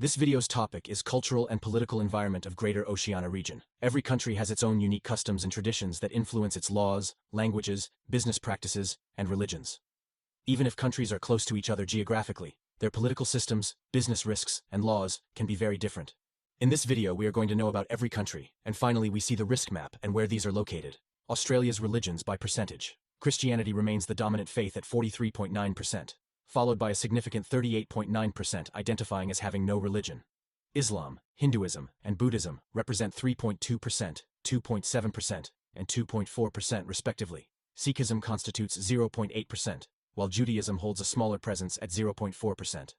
This video's topic is cultural and political environment of Greater Oceania region. Every country has its own unique customs and traditions that influence its laws, languages, business practices, and religions. Even if countries are close to each other geographically, their political systems, business risks, and laws can be very different. In this video, we are going to know about every country, and finally we see the risk map and where these are located. Australia's religions by percentage. Christianity remains the dominant faith at 43.9%. Followed by a significant 38.9% identifying as having no religion. Islam, Hinduism, and Buddhism represent 3.2%, 2.7%, and 2.4% respectively. Sikhism constitutes 0.8%, while Judaism holds a smaller presence at 0.4%.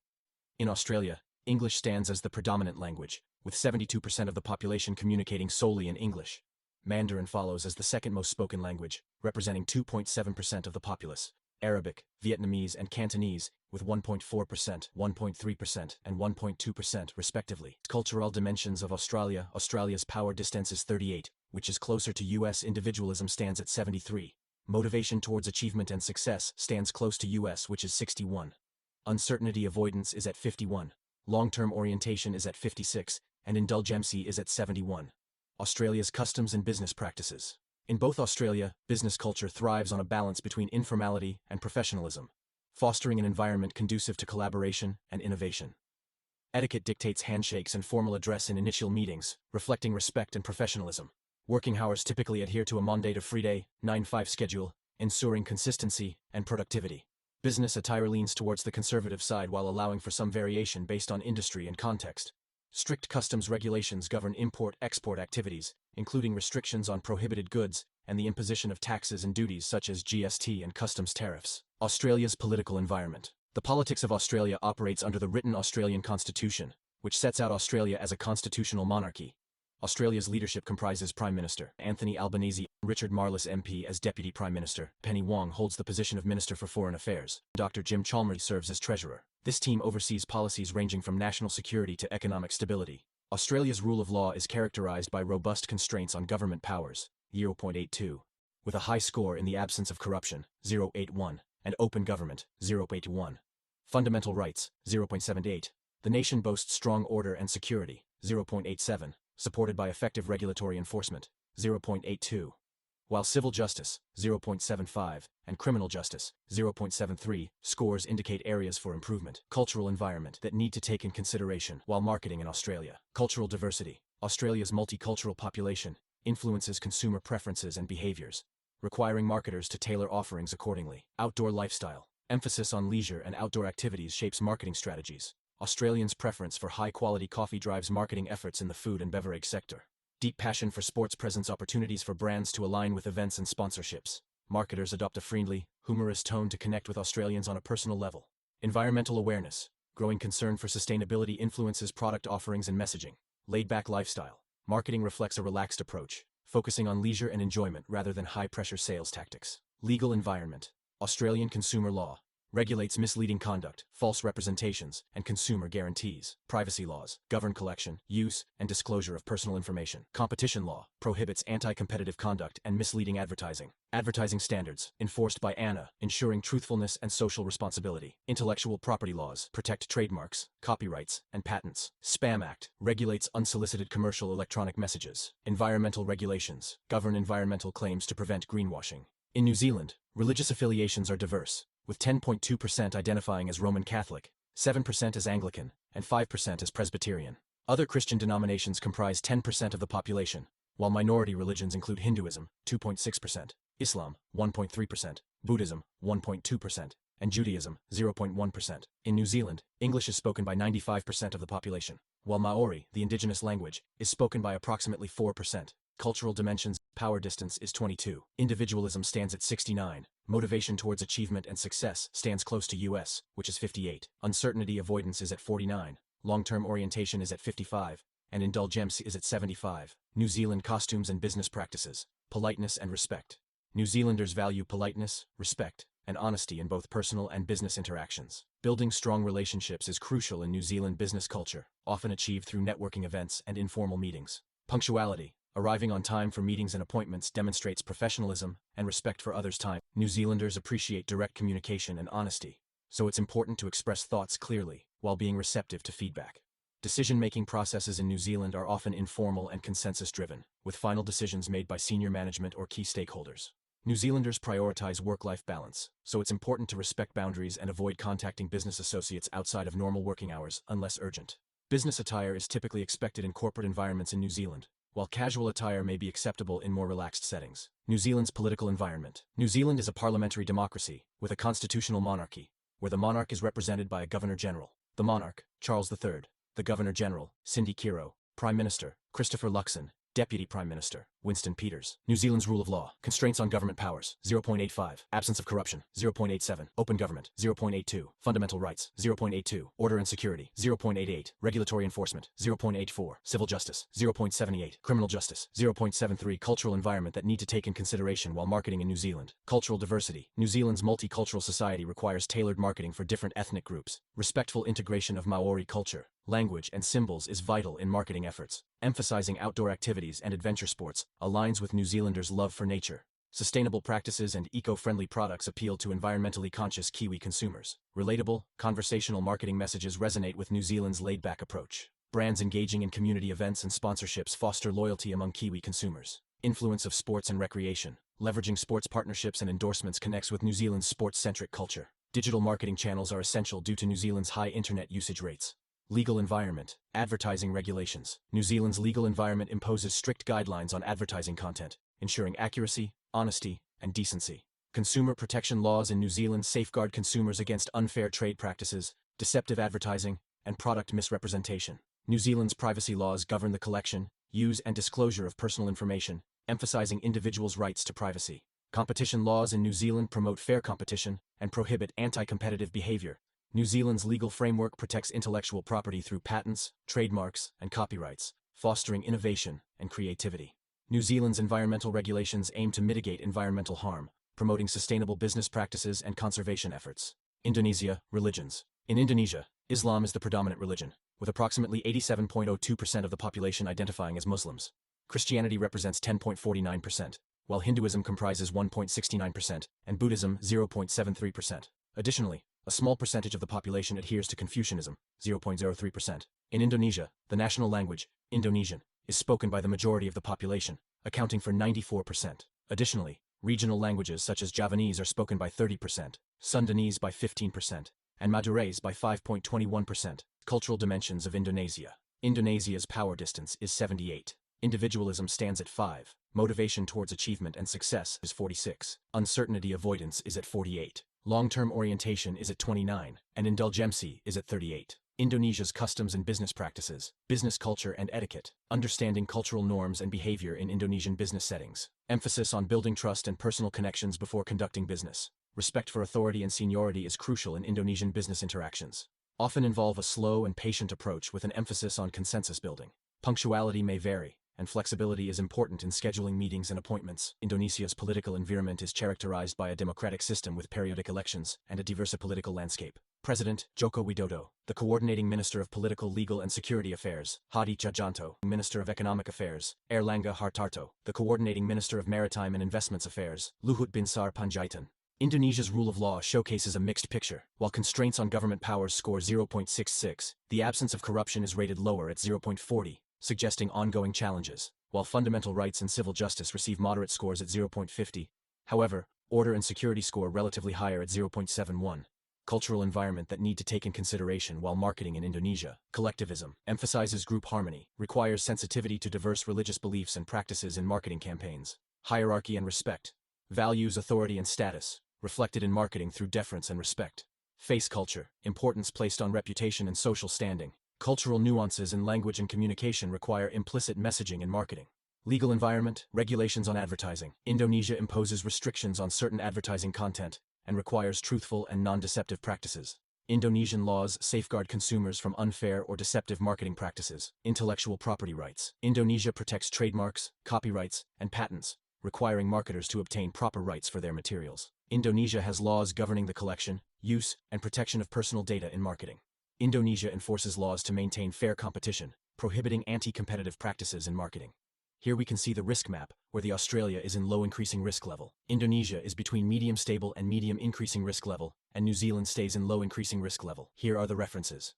In Australia, English stands as the predominant language, with 72% of the population communicating solely in English. Mandarin follows as the second most spoken language, representing 2.7% of the populace. Arabic, Vietnamese, and Cantonese, with 1.4%, 1.3%, and 1.2% respectively. Cultural dimensions of Australia. Australia's power distance is 38, which is closer to US. Individualism stands at 73. Motivation towards achievement and success stands close to US, which is 61. Uncertainty avoidance is at 51. Long-term orientation is at 56, and indulgency is at 71. Australia's customs and business practices. In both Australia, business culture thrives on a balance between informality and professionalism, fostering an environment conducive to collaboration and innovation. Etiquette dictates handshakes and formal address in initial meetings, reflecting respect and professionalism. Working hours typically adhere to a Monday to Friday, 9-5 schedule, ensuring consistency and productivity. Business attire leans towards the conservative side while allowing for some variation based on industry and context. Strict customs regulations govern import-export activities, including restrictions on prohibited goods and the imposition of taxes and duties such as GST and customs tariffs. Australia's political environment. The politics of Australia operates under the written Australian Constitution, which sets out Australia as a constitutional monarchy. Australia's leadership comprises Prime Minister Anthony Albanese, Richard Marles MP as Deputy Prime Minister. Penny Wong holds the position of Minister for Foreign Affairs. Dr. Jim Chalmers serves as Treasurer. This team oversees policies ranging from national security to economic stability. Australia's rule of law is characterized by robust constraints on government powers, 0.82, with a high score in the absence of corruption, 0.81, and open government, 0.81. Fundamental rights, 0.78. The nation boasts strong order and security, 0.87, supported by effective regulatory enforcement, 0.82. While civil justice, 0.75, and criminal justice, 0.73, scores indicate areas for improvement. Cultural environment that need to take in consideration while marketing in Australia. Cultural diversity. Australia's multicultural population influences consumer preferences and behaviors, requiring marketers to tailor offerings accordingly. Outdoor lifestyle. Emphasis on leisure and outdoor activities shapes marketing strategies. Australians' preference for high-quality coffee drives marketing efforts in the food and beverage sector. Deep passion for sports presents opportunities for brands to align with events and sponsorships. Marketers adopt a friendly, humorous tone to connect with Australians on a personal level. Environmental awareness. Growing concern for sustainability influences product offerings and messaging. Laid-back lifestyle. Marketing reflects a relaxed approach, focusing on leisure and enjoyment rather than high-pressure sales tactics. Legal environment. Australian consumer law regulates misleading conduct, false representations, and consumer guarantees. Privacy laws govern collection, use, and disclosure of personal information. Competition law prohibits anti-competitive conduct and misleading advertising. Advertising standards, enforced by ANA, ensuring truthfulness and social responsibility. Intellectual property laws protect trademarks, copyrights, and patents. Spam Act regulates unsolicited commercial electronic messages. Environmental regulations govern environmental claims to prevent greenwashing. In New Zealand, religious affiliations are diverse, with 10.2% identifying as Roman Catholic, 7% as Anglican, and 5% as Presbyterian. Other Christian denominations comprise 10% of the population, while minority religions include Hinduism, 2.6%, Islam, 1.3%, Buddhism, 1.2%, and Judaism, 0.1%. In New Zealand, English is spoken by 95% of the population, while Maori, the indigenous language, is spoken by approximately 4%. Cultural dimensions. Power distance is 22. Individualism stands at 69. Motivation towards achievement and success stands close to US, which is 58. Uncertainty avoidance is at 49. Long-term orientation is at 55. And indulgence is at 75. New Zealand costumes and business practices. Politeness and respect. New Zealanders value politeness, respect, and honesty in both personal and business interactions. Building strong relationships is crucial in New Zealand business culture, often achieved through networking events and informal meetings. Punctuality. Arriving on time for meetings and appointments demonstrates professionalism and respect for others' time. New Zealanders appreciate direct communication and honesty, so it's important to express thoughts clearly while being receptive to feedback. Decision-making processes in New Zealand are often informal and consensus-driven, with final decisions made by senior management or key stakeholders. New Zealanders prioritize work-life balance, so it's important to respect boundaries and avoid contacting business associates outside of normal working hours unless urgent. Business attire is typically expected in corporate environments in New Zealand, while casual attire may be acceptable in more relaxed settings. New Zealand's political environment. New Zealand is a parliamentary democracy, with a constitutional monarchy, where the monarch is represented by a Governor-General. The monarch, Charles III, the Governor-General, Cindy Kiro, Prime Minister, Christopher Luxon, Deputy Prime Minister, Winston Peters. New Zealand's rule of law. Constraints on government powers, 0.85. Absence of corruption, 0.87. Open government, 0.82. Fundamental rights, 0.82. Order and security, 0.88. Regulatory enforcement, 0.84. Civil justice, 0.78. Criminal justice, 0.73. Cultural environment that need to take in consideration while marketing in New Zealand. Cultural diversity. New Zealand's multicultural society requires tailored marketing for different ethnic groups. Respectful integration of Maori culture, language, and symbols is vital in marketing efforts. Emphasizing outdoor activities and adventure sports aligns with New Zealanders' love for nature. Sustainable practices and eco-friendly products appeal to environmentally conscious Kiwi consumers. Relatable, conversational marketing messages resonate with New Zealand's laid-back approach. Brands engaging in community events and sponsorships foster loyalty among Kiwi consumers. Influence of sports and recreation. Leveraging sports partnerships and endorsements connects with New Zealand's sports-centric culture. Digital marketing channels are essential due to New Zealand's high internet usage rates. Legal environment. Advertising regulations. New Zealand's legal environment imposes strict guidelines on advertising content, ensuring accuracy, honesty, and decency. Consumer protection laws in New Zealand safeguard consumers against unfair trade practices, deceptive advertising, and product misrepresentation. New Zealand's privacy laws govern the collection, use, and disclosure of personal information, emphasizing individuals' rights to privacy. Competition laws in New Zealand promote fair competition and prohibit anti-competitive behavior. New Zealand's legal framework protects intellectual property through patents, trademarks, and copyrights, fostering innovation and creativity. New Zealand's environmental regulations aim to mitigate environmental harm, promoting sustainable business practices and conservation efforts. Indonesia, religions. In Indonesia, Islam is the predominant religion, with approximately 87.02% of the population identifying as Muslims. Christianity represents 10.49%, while Hinduism comprises 1.69% and Buddhism 0.73%. Additionally, a small percentage of the population adheres to Confucianism, 0.03%. In Indonesia, the national language, Indonesian, is spoken by the majority of the population, accounting for 94%. Additionally, regional languages such as Javanese are spoken by 30%, Sundanese by 15%, and Madurese by 5.21%. Cultural dimensions of Indonesia. Indonesia's power distance is 78. Individualism stands at 5. Motivation towards achievement and success is 46. Uncertainty avoidance is at 48. Long-term orientation is at 29, and indulgency is at 38. Indonesia's customs and business practices, business culture and etiquette, understanding cultural norms and behavior in Indonesian business settings, emphasis on building trust and personal connections before conducting business. Respect for authority and seniority is crucial in Indonesian business interactions. Often involve a slow and patient approach with an emphasis on consensus building. Punctuality may vary, and flexibility is important in scheduling meetings and appointments. Indonesia's political environment is characterized by a democratic system with periodic elections and a diverse political landscape. President, Joko Widodo, the Coordinating Minister of Political, Legal and Security Affairs, Hadi Tjahjanto, Minister of Economic Affairs, Airlangga Hartarto, the Coordinating Minister of Maritime and Investments Affairs, Luhut Binsar Panjaitan. Indonesia's rule of law showcases a mixed picture. While constraints on government powers score 0.66, the absence of corruption is rated lower at 0.40. Suggesting ongoing challenges, while fundamental rights and civil justice receive moderate scores at 0.50. However, order and security score relatively higher at 0.71. Cultural environment that need to take in consideration while marketing in Indonesia. Collectivism emphasizes group harmony, requires sensitivity to diverse religious beliefs and practices in marketing campaigns. Hierarchy and respect values authority and status, reflected in marketing through deference and respect. Face culture, importance placed on reputation and social standing. Cultural nuances in language and communication require implicit messaging in marketing. Legal environment, regulations on advertising. Indonesia imposes restrictions on certain advertising content and requires truthful and non-deceptive practices. Indonesian laws safeguard consumers from unfair or deceptive marketing practices. Intellectual property rights. Indonesia protects trademarks, copyrights, and patents, requiring marketers to obtain proper rights for their materials. Indonesia has laws governing the collection, use, and protection of personal data in marketing. Indonesia enforces laws to maintain fair competition, prohibiting anti-competitive practices in marketing. Here we can see the risk map, where the Australia is in low increasing risk level. Indonesia is between medium stable and medium increasing risk level, and New Zealand stays in low increasing risk level. Here are the references.